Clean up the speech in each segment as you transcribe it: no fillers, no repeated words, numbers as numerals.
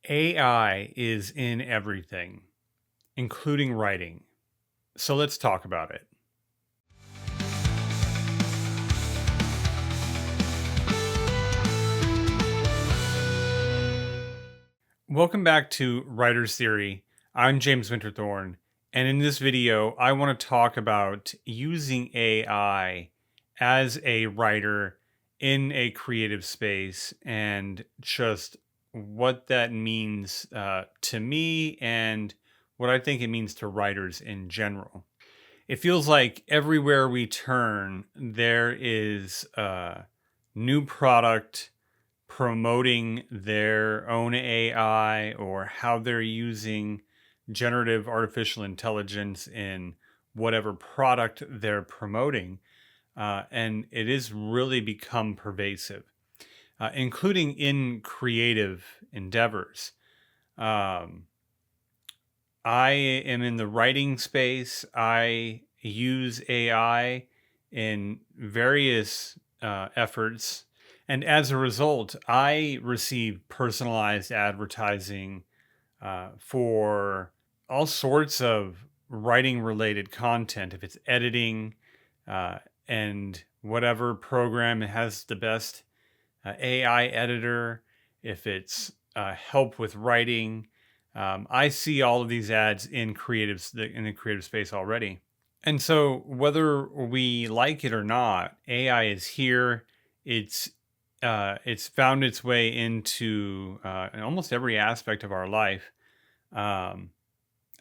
AI is in everything, including writing. So let's talk about it. Welcome back to Writer's Theory. I'm James Winterthorn, and in this video, I want to talk about using AI as a writer in a creative space and just what that means to me and what I think it means to writers in general. It feels like everywhere we turn, there is a new product promoting their own AI or how they're using generative artificial intelligence in whatever product they're promoting. And it has really become pervasive, including in creative endeavors. Um, I am in the writing space. I use AI in various efforts. And as a result, I receive personalized advertising for all sorts of writing related content. If it's editing uh, and whatever program has the best AI editor, if it's help with writing. I see all of these ads in the creative space already. And so whether we like it or not, AI is here. It's found its way into almost every aspect of our life. Um,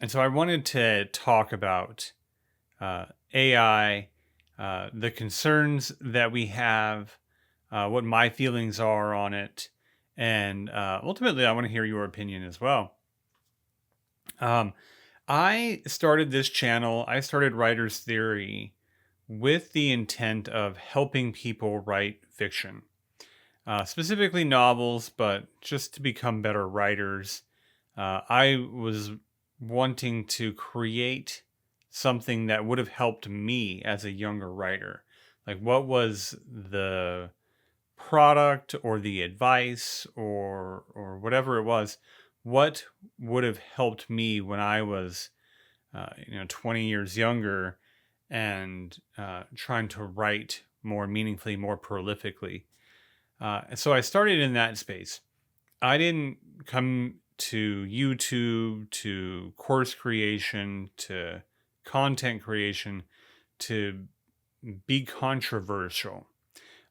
and so I wanted to talk about AI, the concerns that we have, what my feelings are on it, and ultimately, I want to hear your opinion as well. Um, I started this channel, I started Writer's Theory with the intent of helping people write fiction, specifically novels, but just to become better writers. I was wanting to create something that would have helped me as a younger writer. Like, what was the product or the advice or whatever it was? What would have helped me when I was 20 years younger and trying to write more meaningfully, more prolifically? And so I started in that space. I didn't come to YouTube, to course creation, to content creation to be controversial.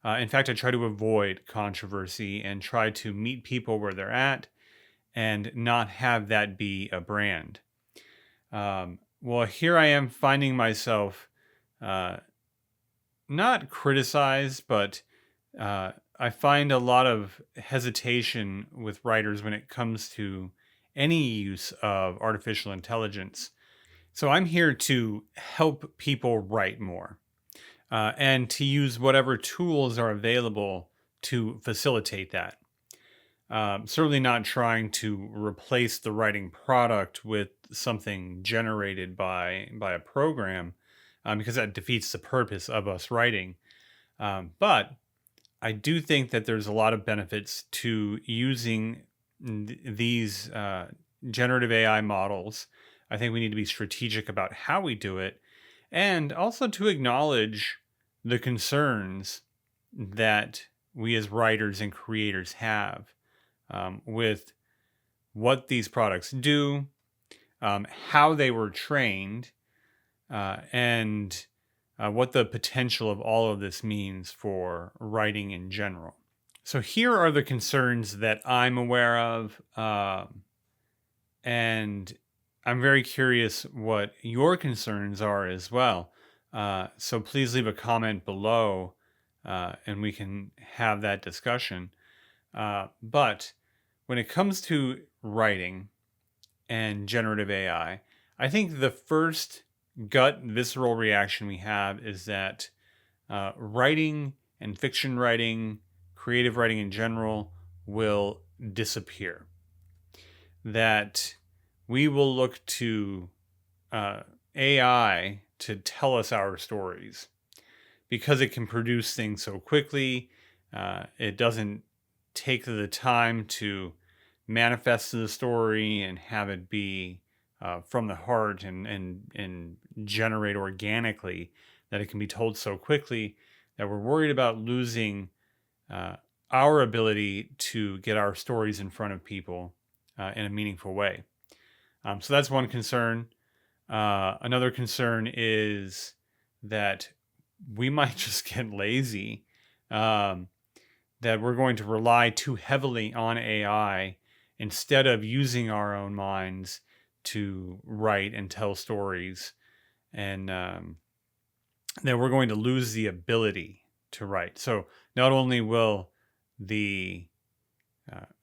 In fact, I try to avoid controversy and try to meet people where they're at and not have that be a brand. Well, here I am finding myself not criticized, but I find a lot of hesitation with writers when it comes to any use of artificial intelligence. So I'm here to help people write more and to use whatever tools are available to facilitate that. Certainly not trying to replace the writing product with something generated by a program, because that defeats the purpose of us writing. But I do think that there's a lot of benefits to using these generative AI models. I think we need to be strategic about how we do it and also to acknowledge the concerns that we as writers and creators have with what these products do, how they were trained, and what the potential of all of this means for writing in general. So here are the concerns that I'm aware of, and I'm very curious what your concerns are as well. So please leave a comment below, and we can have that discussion. But when it comes to writing and generative AI, I think the first gut visceral reaction we have is that writing and fiction writing, creative writing in general, will disappear. That we will look to AI to tell us our stories because it can produce things so quickly. It doesn't take the time to manifest the story and have it be from the heart and generate organically, that it can be told so quickly that we're worried about losing uh, our ability to get our stories in front of people in a meaningful way. So that's one concern. Another concern is that we might just get lazy, um, that we're going to rely too heavily on AI instead of using our own minds to write and tell stories, and that we're going to lose the ability to write. So not only will the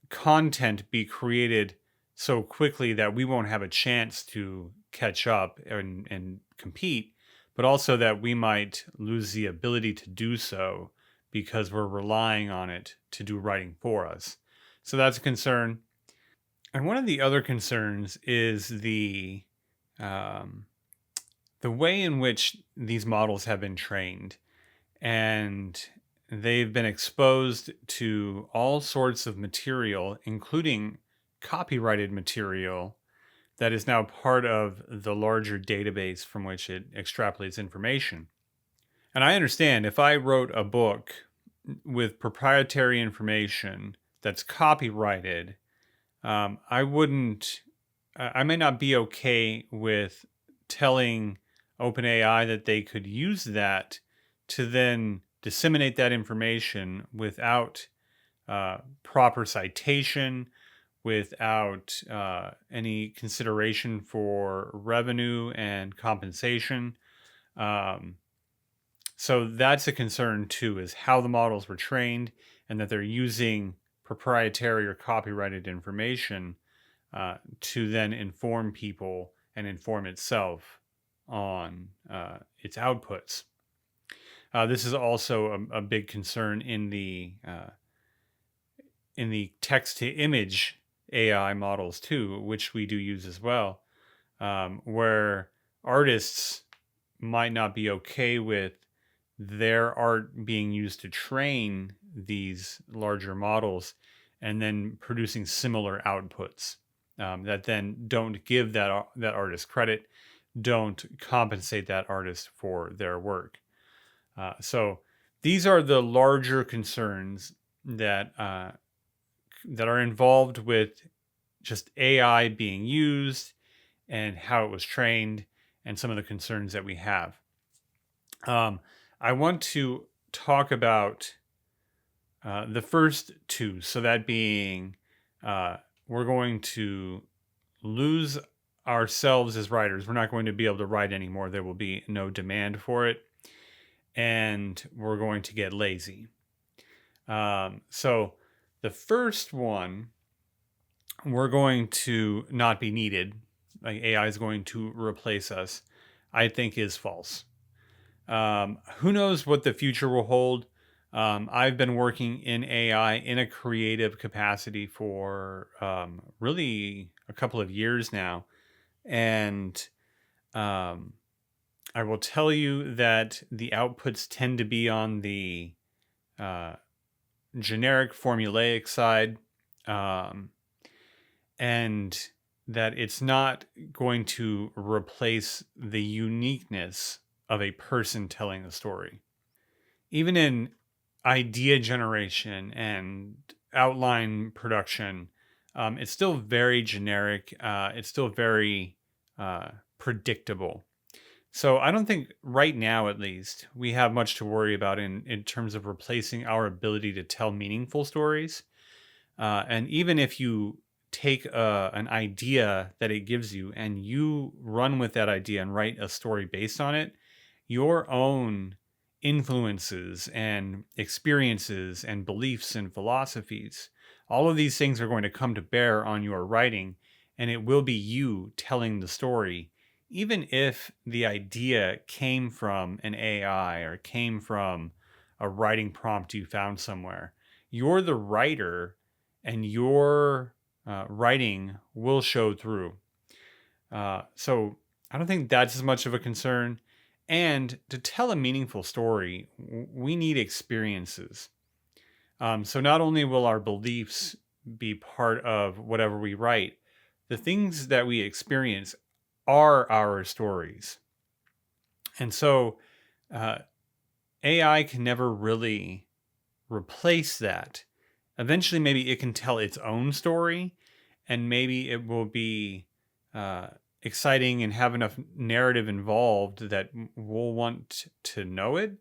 content be created so quickly that we won't have a chance to catch up and compete, but also that we might lose the ability to do so because we're relying on it to do writing for us. So that's a concern. And one of the other concerns is um, the way in which these models have been trained, and they've been exposed to all sorts of material, including copyrighted material that is now part of the larger database from which it extrapolates information. And I understand if I wrote a book with proprietary information that's copyrighted, I wouldn't, I may not be okay with telling OpenAI that they could use that to then disseminate that information without proper citation, without any consideration for revenue and compensation. Um, so that's a concern too, is how the models were trained and that they're using proprietary or copyrighted information to then inform people and inform itself on its outputs. This is also a big concern in the text to image AI models too, which we do use as well, where artists might not be okay with their art being used to train these larger models and then producing similar outputs that then don't give that artist credit, don't compensate that artist for their work. So these are the larger concerns that that are involved with just AI being used and how it was trained and some of the concerns that we have. I want to talk about the first two. So that being, we're going to lose ourselves as writers. We're not going to be able to write anymore. There will be no demand for it. And we're going to get lazy. So the first one, we're going to not be needed. Like AI is going to replace us, I think is false. Who knows what the future will hold? I've been working in AI in a creative capacity for really a couple of years now. And I will tell you that the outputs tend to be on the generic formulaic side, and that it's not going to replace the uniqueness of a person telling the story. Even in idea generation and outline production, it's still very generic. It's still very predictable. So I don't think right now, at least, we have much to worry about in terms of replacing our ability to tell meaningful stories. And even if you take an idea that it gives you and you run with that idea and write a story based on it, your own influences and experiences and beliefs and philosophies, all of these things are going to come to bear on your writing, and it will be you telling the story, even if the idea came from an AI or came from a writing prompt you found somewhere. You're the writer, and your writing will show through. So I don't think that's as much of a concern. And to tell a meaningful story, we need experiences. So not only will our beliefs be part of whatever we write, the things that we experience are our stories. And so uh, AI can never really replace that. Eventually, maybe it can tell its own story, and maybe it will be uh, exciting and have enough narrative involved that we'll want to know it.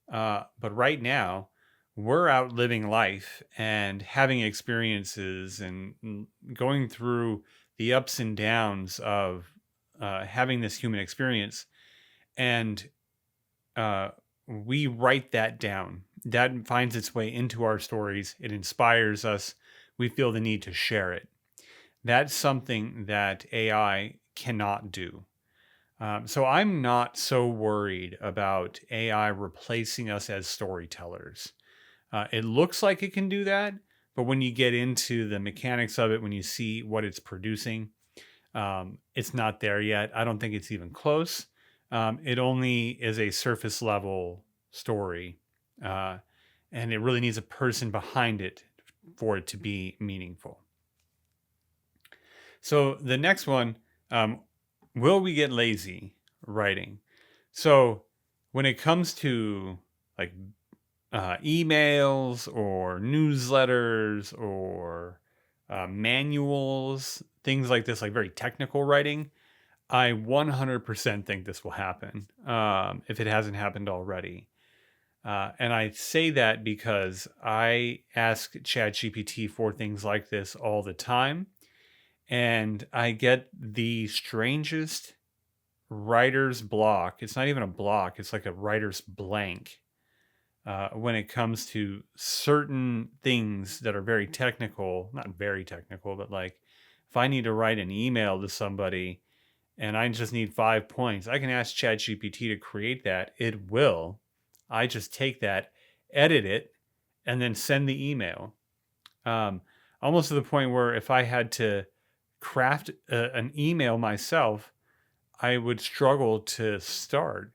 But right now, we're out living life and having experiences and going through the ups and downs of having this human experience. And uh, we write that down. That finds its way into our stories. It inspires us. We feel the need to share it. That's something that AI cannot do. So I'm not so worried about AI replacing us as storytellers. It looks like it can do that, but when you get into the mechanics of it, when you see what it's producing, it's not there yet. I don't think it's even close. It only is a surface level story, uh, and it really needs a person behind it for it to be meaningful. So the next one, will we get lazy writing? So when it comes to like emails or newsletters or manuals, things like this, like very technical writing, I 100% think this will happen if it hasn't happened already. And I say that because I ask ChatGPT for things like this all the time, and I get the strangest writer's block. It's not even a block, it's like a writer's blank when it comes to certain things that are very technical, not very technical, but like if I need to write an email to somebody and I just need 5 points, I can ask ChatGPT to create that. It will. I just take that, edit it, and then send the email. Um, Almost to the point where if I had to craft an email myself, I would struggle to start.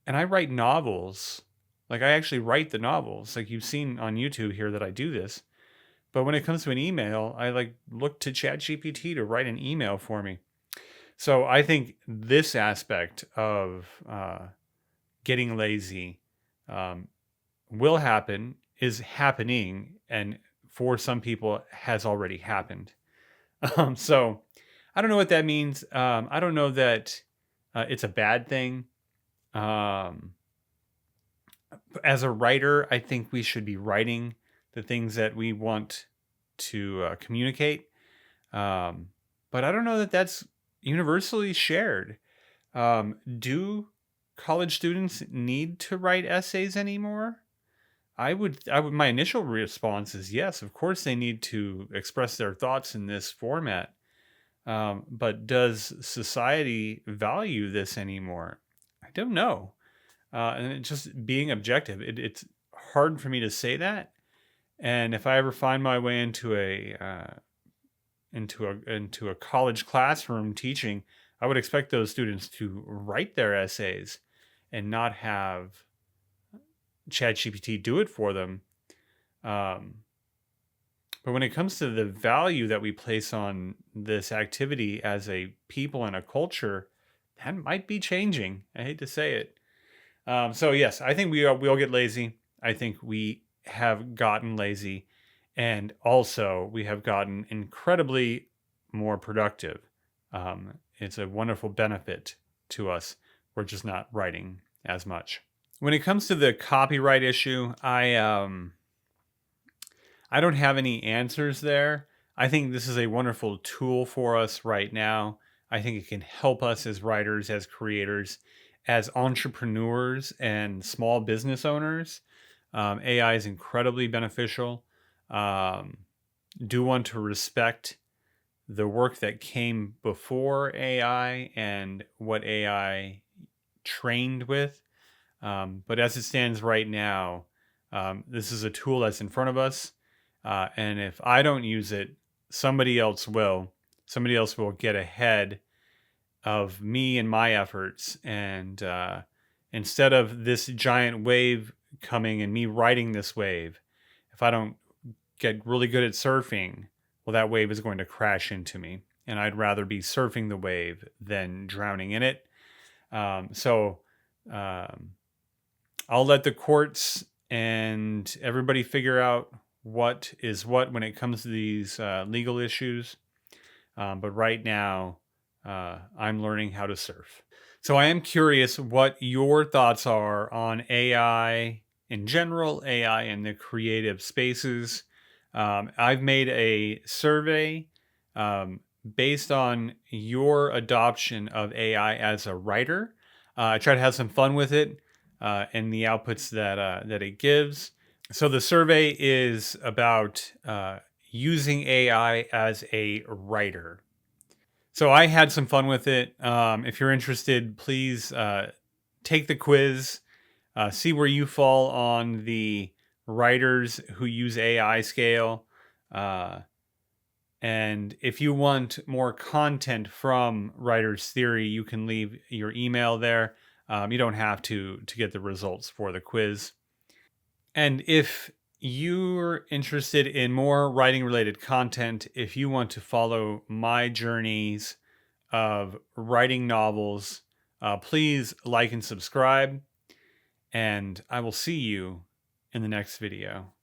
And I write novels. Like I actually write the novels. Like you've seen on YouTube here that I do this. But when it comes to an email, I like look to ChatGPT to write an email for me. So I think this aspect of getting lazy will happen, is happening, and for some people has already happened. So I don't know what that means. I don't know that it's a bad thing. Um, as a writer, I think we should be writing the things that we want to communicate. But I don't know that that's universally shared. Do college students need to write essays anymore? My initial response is yes, of course they need to express their thoughts in this format. But does society value this anymore? I don't know. And just being objective, it's hard for me to say that. And if I ever find my way into a college classroom teaching, I would expect those students to write their essays and not have ChatGPT do it for them. But when it comes to the value that we place on this activity as a people and a culture, that might be changing. I hate to say it. So yes, I think we all get lazy. I think we have gotten lazy, and also we have gotten incredibly more productive. It's a wonderful benefit to us. We're just not writing as much. When it comes to the copyright issue, I don't have any answers there. I think this is a wonderful tool for us right now. I think it can help us as writers, as creators, as entrepreneurs and small business owners. AI is incredibly beneficial. Do want to respect the work that came before AI and what AI trained with. But as it stands right now, this is a tool that's in front of us. And if I don't use it, somebody else will. Somebody else will get ahead of me and my efforts. And instead of this giant wave coming and me riding this wave, if I don't get really good at surfing, well, that wave is going to crash into me. And I'd rather be surfing the wave than drowning in it. So um, I'll let the courts and everybody figure out what is what when it comes to these legal issues. But right now, I'm learning how to surf. So I am curious what your thoughts are on AI in general, AI in the creative spaces. I've made a survey um, based on your adoption of AI as a writer. I try to have some fun with it and the outputs that it gives. So the survey is about using AI as a writer. So I had some fun with it. If you're interested, please take the quiz, see where you fall on the writers who use AI scale. Uh, and if you want more content from Writer's Theory, you can leave your email there. You don't have to get the results for the quiz. And if you're interested in more writing related content, if you want to follow my journeys of writing novels, please like and subscribe. And I will see you in the next video.